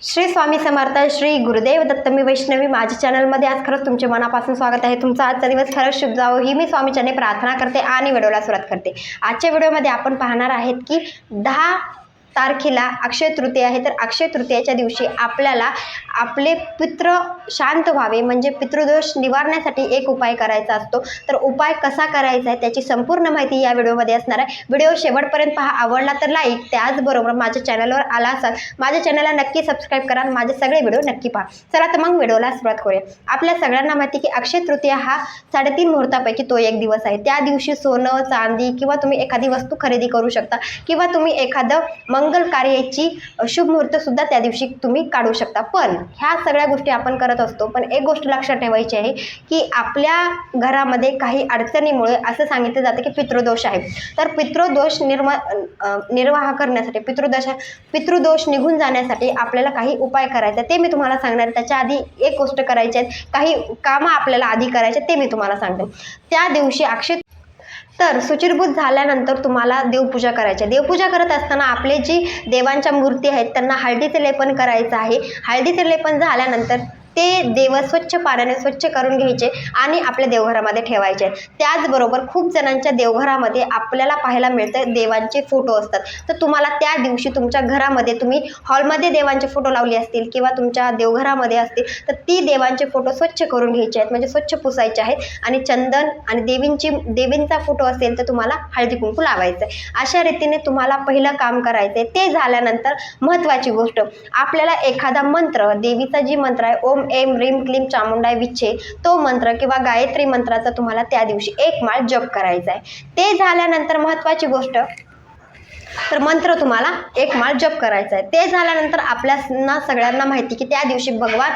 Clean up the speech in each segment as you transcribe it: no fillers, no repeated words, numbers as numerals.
श्री स्वामी समर्थ, श्री गुरुदेव दत्त. मी वैष्णवी. माझ्या चॅनलमध्ये आज खरंच तुमचे मनापासून स्वागत आहे. तुमचा आजचा दिवस खरंच शुभ जावो ही मी स्वामीचरणी प्रार्थना करते आणि व्हिडिओला सुरुवात करते. आजच्या व्हिडिओमध्ये आपण पाहणार आहेत की 10 तारखेला अक्षय तृतीया आहे. तर अक्षय तृतीयाच्या दिवशी आपल्याला आपले पितृ शांत व्हावे म्हणजे पितृदोष निवारण्यासाठी एक उपाय करायचा असतो. तर उपाय कसा करायचा आहे त्याची संपूर्ण माहिती या व्हिडिओमध्ये असणार आहे. व्हिडिओ शेवटपर्यंत पहा. आवडला तर लाईक, त्याचबरोबर माझ्या चॅनलवर आला असाल माझ्या चॅनलला नक्की सबस्क्राईब करा. माझे सगळे व्हिडिओ नक्की पहा. चला तर मग व्हिडिओला सुरुवात करूया. आपल्या सगळ्यांना माहिती की अक्षय तृतीया हा 3.5 मुहूर्तापैकी तो एक दिवस आहे. त्या दिवशी सोनं, चांदी किंवा तुम्ही एखादी वस्तू खरेदी करू शकता किंवा तुम्ही एखादं मंगल कार्याची शुभ मुहूर्त सुद्धा त्या दिवशी तुम्ही काढू शकता. पण ह्या सगळ्या गोष्टी आपण करत असतो. पण एक गोष्ट लक्षात ठेवायची आहे की आपल्या घरामध्ये काही अडचणीमुळे असं सांगितलं जातं की पितृदोष आहे. तर पितृदोष निर्वाह करण्यासाठी पितृदोष निघून जाण्यासाठी आपल्याला काही उपाय करायचे ते मी तुम्हाला सांगणार. त्याच्या आधी एक गोष्ट करायची आहे, काही कामं आपल्याला आधी करायचे ते मी तुम्हाला सांगते. त्या दिवशी अक्षय तर शुचिर्भूत झाल्यानंतर तुम्हाला देवपूजा करायची आहे. देवपूजा करत असताना आपले जी देवांच्या मूर्ती आहेत त्यांना हळदीचे लेपन करायचं आहे. हळदीचे लेपन झाल्यानंतर ते देव स्वच्छ पाण्याने स्वच्छ करून घ्यायचे आणि आपल्या देवघरामध्ये ठेवायचे. त्याचबरोबर खूप जणांच्या देवघरामध्ये आपल्याला पाहायला मिळतं देवांचे फोटो असतात. तर तुम्हाला त्या दिवशी तुमच्या घरामध्ये तुम्ही हॉलमध्ये देवांचे फोटो लावले असतील किंवा तुमच्या देवघरामध्ये असतील तर ती देवांचे फोटो स्वच्छ करून घ्यायचे आहेत म्हणजे स्वच्छ पुसायचे आहेत. आणि चंदन आणि देवींचा फोटो असेल तर तुम्हाला हळदी कुंकू लावायचं आहे. अशा रीतीने तुम्हाला पहिलं काम करायचं आहे. ते झाल्यानंतर महत्त्वाची गोष्ट आपल्याला एखादा मंत्र, देवीचा जी मंत्र आहे ओम ऐं ह्रीं क्लीं चामुंडाय विच्चे, तो मंत्र किंवा गायत्री मंत्राचा तुम्हाला त्या दिवशी एक माळ जप करायचा आहे. ते झाल्यानंतर महत्त्वाची गोष्ट तर मंत्र तुम्हाला एक माळ जप करायचा आहे. ते झाल्यानंतर आपल्याला सगळ्यांना माहिती की त्या दिवशी भगवान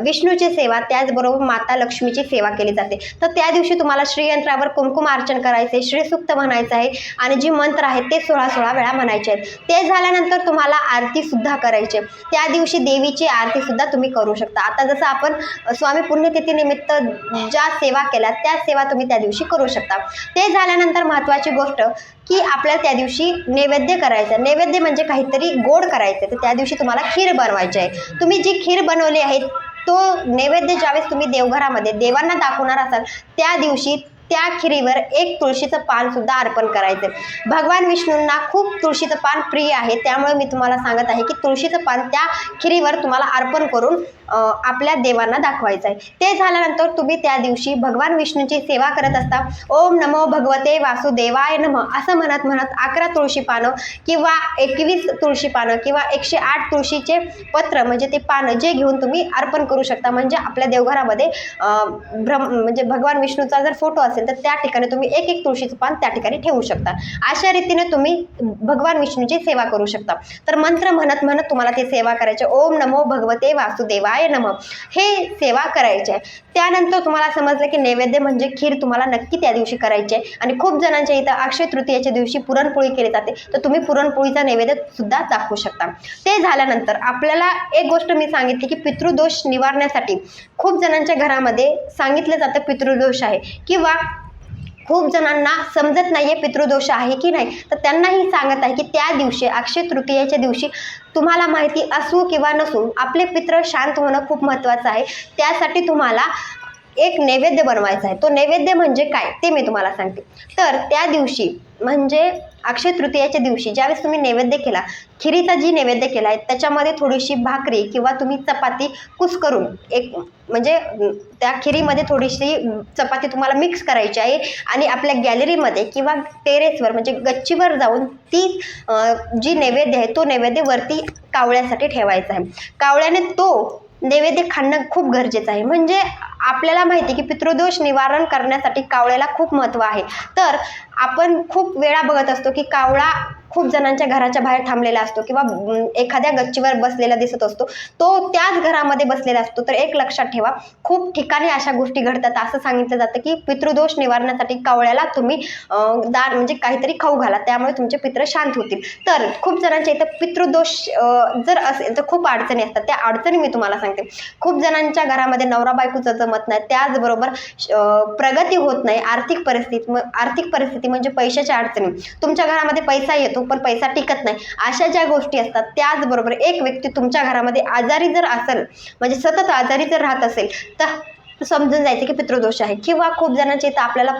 विष्णूची सेवा त्याचबरोबर माता लक्ष्मीची सेवा केली जाते. तर त्या दिवशी तुम्हाला श्रीयंत्रावर कुंकुम अर्चन करायचे, श्रीसूक्त म्हणायचं आहे आणि जी मंत्र आहेत ते 16 वेळा म्हणायचे आहेत. ते झाल्यानंतर तुम्हाला आरती सुद्धा करायची. त्या दिवशी देवीची आरती सुद्धा तुम्ही करू शकता. आता जसं आपण स्वामी पुण्यतिथीनिमित्त ज्या सेवा केल्या त्या सेवा तुम्ही त्या दिवशी करू शकता. ते झाल्यानंतर महत्त्वाची गोष्ट की आपल्याला त्या दिवशी नैवेद्य करायचं. नैवेद्य म्हणजे काहीतरी गोड करायचं. तर त्या दिवशी तुम्हाला खीर बनवायची आहे. तुम्ही जी खीर बनवली आहे तो नैवेद्य ज्यावेळेस तुम्ही देवघरामध्ये देवांना दाखवणार असाल त्या दिवशी त्या खिरीवर एक तुळशीचं पान सुद्धा अर्पण करायचं. भगवान विष्णूंना खूप तुळशीचं पान प्रिय आहे. त्यामुळे मी तुम्हाला सांगत आहे की तुळशीचं पान त्या खिरीवर तुम्हाला अर्पण करून आपल्या देवांना दाखवायचं आहे. ते झाल्यानंतर तुम्ही त्या दिवशी भगवान विष्णूची सेवा करत असता. ओम नमो भगवते वासुदेवाय नमः असं म्हणत 11 तुळशी पानं किंवा 21 तुळशी पानं किंवा 108 तुळशीचे पत्र म्हणजे ते पानं जे घेऊन तुम्ही अर्पण करू शकता. म्हणजे आपल्या देवघरामध्ये म्हणजे भगवान विष्णूचा जर फोटो असेल तर त्या ठिकाणी तुम्ही एक तुळशीचं पान त्या ठिकाणी ठेवू शकता. अशा रीतीने तुम्ही भगवान विष्णूची सेवा करू शकता. तर मंत्र म्हणत तुम्हाला ते सेवा करायचे. ओम नमो भगवते वासुदेवाय नमः हे सेवा करायची आहे. त्यानंतर तुम्हाला समजलं की नैवेद्य म्हणजे खीर तुम्हाला नक्की त्या दिवशी करायची आहे. आणि खूप जणांच्या इथं अक्षय तृतीयेच्या दिवशी पुरणपोळी केली जाते. तर तुम्ही पुरणपोळीचा नैवेद्य सुद्धा दाखवू शकता. ते झाल्यानंतर आपल्याला एक गोष्ट मी सांगितली की पितृदोष निवारण्यासाठी खूप जणांच्या घरामध्ये सांगितलं जातं पितृदोष आहे किंवा खूप जणांना समजत नाहीये पितृदोष आहे की नाही. तर त्यांनाही सांगत आहे की त्या दिवशी अक्षय तृतीयेच्या दिवशी तुम्हाला माहिती असू किंवा नसू आपले पितृ शांत होणं खूप महत्त्वाचं आहे. त्यासाठी तुम्हाला एक नैवेद्य बनवायचा आहे. तो नैवेद्य म्हणजे काय ते मी तुम्हाला सांगते. तर त्या दिवशी म्हणजे अक्षय तृतीयेच्या दिवशी ज्यावेळेस तुम्ही नैवेद्य केला, खिरीचा जी नैवेद्य केला आहे त्याच्यामध्ये थोडीशी भाकरी किंवा तुम्ही चपाती कुस्करून एक म्हणजे त्या खिरीमध्ये थोडीशी चपाती तुम्हाला मिक्स करायची आहे आणि आपल्या गॅलरीमध्ये किंवा टेरेसवर म्हणजे गच्चीवर जाऊन ती जी नैवेद्य आहे तो नैवेद्य वरती कावळ्यासाठी ठेवायचा आहे. कावळ्याने तो नैवेद्य खाणं खूप गरजेचं आहे. म्हणजे आपल्याला माहिती की पितृदोष निवारण करण्यासाठी कावळ्याला खूप महत्त्व आहे. तर आपण खूप वेळा बघत असतो की कावळा खूप जणांच्या घराच्या बाहेर थांबलेला असतो किंवा एखाद्या गच्चीवर बसलेला दिसत असतो. तो त्याच घरामध्ये बसलेला असतो. तर एक लक्षात ठेवा खूप ठिकाणी अशा गोष्टी घडतात. असं सांगितलं जातं की पितृदोष निवारण्यासाठी कावळ्याला तुम्ही दान म्हणजे काहीतरी खाऊ घाला त्यामुळे तुमचे पितृ शांत होतील. तर खूप जणांच्या इथं पितृदोष जर असेल तर खूप अडचणी असतात. त्या अडचणी मी तुम्हाला सांगते. खूप जणांच्या घरामध्ये नवरा बायकोचं जमत नाही. त्याचबरोबर प्रगती होत नाही. आर्थिक परिस्थिती म्हणजे पैशाच्या अडचणी. तुमच्या घरामध्ये पैसा येतो येतो पण पैसा टिकत नाही, अशा ज्या गोष्टी असतात, त्याचबरोबर एक व्यक्ती तुमच्या घरामध्ये आजारी जर असेल, म्हणजे सतत आजारी जर राहत असेल, तर समजून जायचं की पितृदोष आहे. किंवा खूप जणांच्या इथं आपल्याला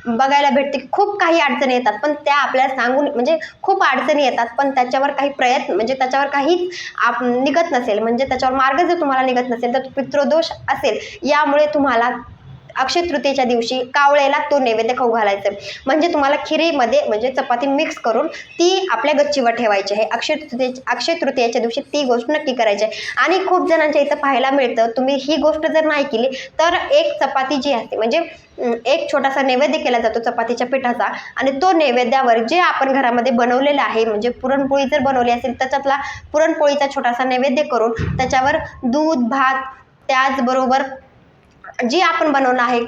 बघायला भेटते की खूप काही अडचणी येतात, पण त्या आपल्याला सांगून, म्हणजे खूप अडचणी येतात पण त्याच्यावर काही प्रयत्न, म्हणजे त्याच्यावर काहीच निघत नसेल, म्हणजे त्याच्यावर मार्ग जर तुम्हाला निघत नसेल, तर पितृदोष असेल. यामुळे तुम्हाला अक्षय तृतीयेच्या दिवशी कावळेला तो नैवेद्य खाऊ घालायचं, म्हणजे तुम्हाला खिरीमध्ये म्हणजे चपाती मिक्स करून ती आपल्या गच्चीवर ठेवायची आहे. अक्षय तृतीयेच्या दिवशी ती गोष्ट नक्की करायची आहे. आणि खूप जणांच्या इथं पाहायला मिळतं, तुम्ही ही गोष्ट जर नाही केली तर एक चपाती जी असते, म्हणजे एक छोटासा नैवेद्य केला जातो चपातीच्या पिठाचा, आणि तो नैवेद्यावर जे आपण घरामध्ये बनवलेलं आहे, म्हणजे पुरणपोळी जर बनवली असेल तर त्यातला पुरणपोळीचा छोटासा नैवेद्य करून त्याच्यावर दूध, भात, त्याचबरोबर जी आपण बनवणं आहे,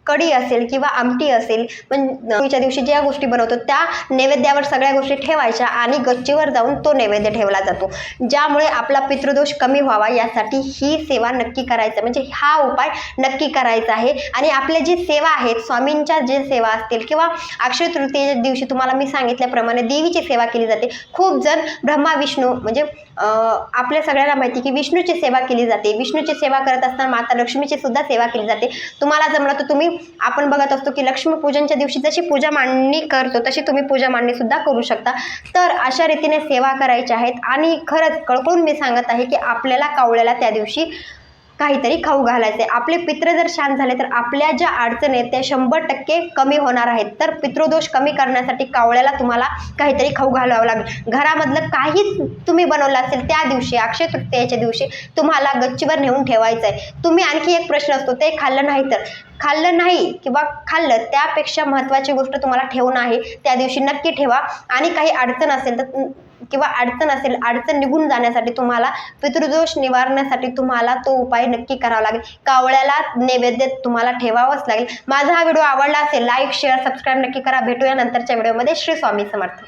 कढी असेल किंवा आमटी असेल, पण होळीच्या दिवशी ज्या गोष्टी बनवतो त्या नैवेद्यावर सगळ्या गोष्टी ठेवायच्या आणि गच्चीवर जाऊन तो नैवेद्य ठेवला जातो, ज्यामुळे आपला पितृदोष कमी व्हावा यासाठी ही सेवा नक्की करायचं, म्हणजे हा उपाय नक्की करायचा आहे. आणि आपल्या जी सेवा आहेत, स्वामींच्या जे सेवा असतील किंवा अक्षय तृतीयेच्या दिवशी तुम्हाला मी सांगितल्याप्रमाणे देवीची सेवा केली जाते. खूप जण ब्रह्मा विष्णू, म्हणजे आपल्या सगळ्यांना माहिती की विष्णूची सेवा केली जाते. विष्णूची सेवा करत असताना माता लक्ष्मीची सुद्धा सेवा केली जाते. तुम्हाला जमलं तर तुम्ही, आपण बघत असतो की लक्ष्मीपूजनच्या दिवशी जशी पूजा मांडणी करतो तशी तुम्ही पूजा मांडणी सुद्धा करू शकता. तर अशा रीतीने सेवा करायच्या आहेत. आणि खरंच कळकळून मी सांगत आहे की आपल्याला कावळ्याला त्या दिवशी काहीतरी खाऊ घालायचे. आपले पित्र जर शांत झाले तर आपल्या ज्या अडचणी आहेत त्या 100% कमी होणार आहेत. तर पितृदोष कमी करण्यासाठी कावळ्याला तुम्हाला काहीतरी खाऊ घालावं लागेल. घरामधलं काहीच तुम्ही बनवलं असेल त्या दिवशी, अक्षय तृतीयेच्या दिवशी तुम्हाला गच्चीवर नेऊन ठेवायचं आहे. तुम्ही आणखी एक प्रश्न असतो, ते खाल्लं नाही तर, खाल्लं नाही किंवा खाल्लं त्यापेक्षा महत्त्वाची गोष्ट तुम्हाला ठेवणं आहे, त्या दिवशी नक्की ठेवा. आणि काही अडचण असेल तर किंवा अडचण निघून जाण्यासाठी तुम्हाला, पितृदोष निवारण्यासाठी तुम्हाला तो उपाय नक्की करावा लागेल. कावळ्याला नैवेद्य तुम्हाला ठेवावंच लागेल. माझा हा व्हिडिओ आवडला असेल, लाईक, शेअर, सबस्क्राईब नक्की करा. भेटूया नंतरच्या व्हिडिओमध्ये. श्री स्वामी समर्थ.